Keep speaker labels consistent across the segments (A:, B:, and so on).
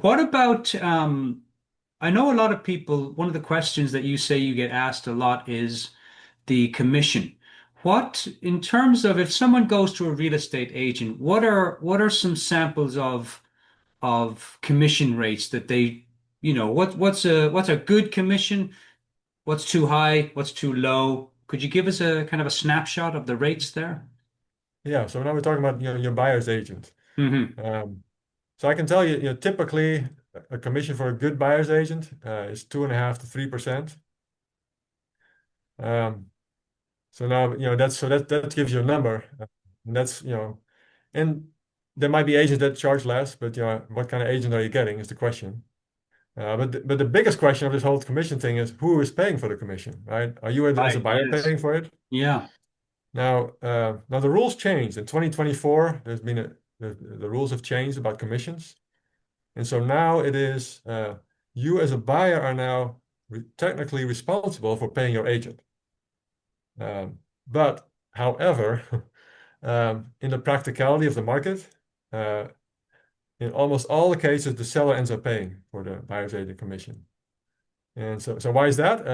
A: What about I know a lot of people, one of the questions that you say you get asked a lot is the commission. What, in terms of if someone goes to a real estate agent, what are some samples of commission rates that they, what's a good commission? What's too high? What's too low? Could you give us a kind of a snapshot of the rates there?
B: Yeah, so now we're talking about your buyer's agent.
A: Hmm.
B: Um, so I can tell you, typically a commission for a good buyer's agent is 2.5 to 3%. Um, so now that gives you a number, and and there might be agents that charge less, but what kind of agent are you getting is the question. But the biggest question of this whole commission thing is who is paying for the commission, right? Are you as a
A: Right.
B: buyer
A: Yes.
B: paying for it?
A: Yeah.
B: Now the rules changed in 2024. The rules have changed about commissions, and so now it is you as a buyer are now technically responsible for paying your agent. But however, in the practicality of the market, uh, in almost all the cases, the seller ends up paying for the buyer's agent commission. And so why is that?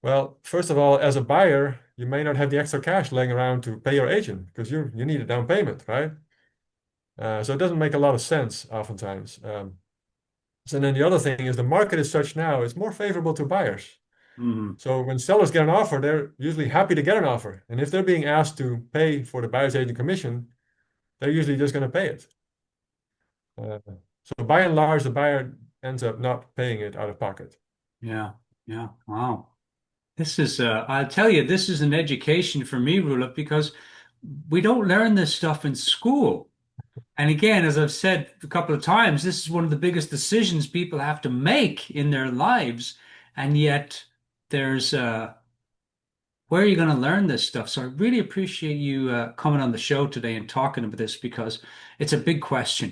B: Well, first of all, as a buyer, you may not have the extra cash laying around to pay your agent because you need a down payment, right? So it doesn't make a lot of sense oftentimes. So then the other thing is the market is such now, it's more favorable to buyers.
A: Hmm.
B: So when sellers get an offer, they're usually happy to get an offer. And if they're being asked to pay for the buyer's agent commission, they're usually just going to pay it. Uh, so by and large, the buyer ends up not paying it out of pocket.
A: Yeah. Yeah. Wow. I'll tell you, this is an education for me, Rulip, because we don't learn this stuff in school. And again, as I've said a couple of times, this is one of the biggest decisions people have to make in their lives. And yet there's where are you going to learn this stuff? So I really appreciate you coming on the show today and talking about this because it's a big question.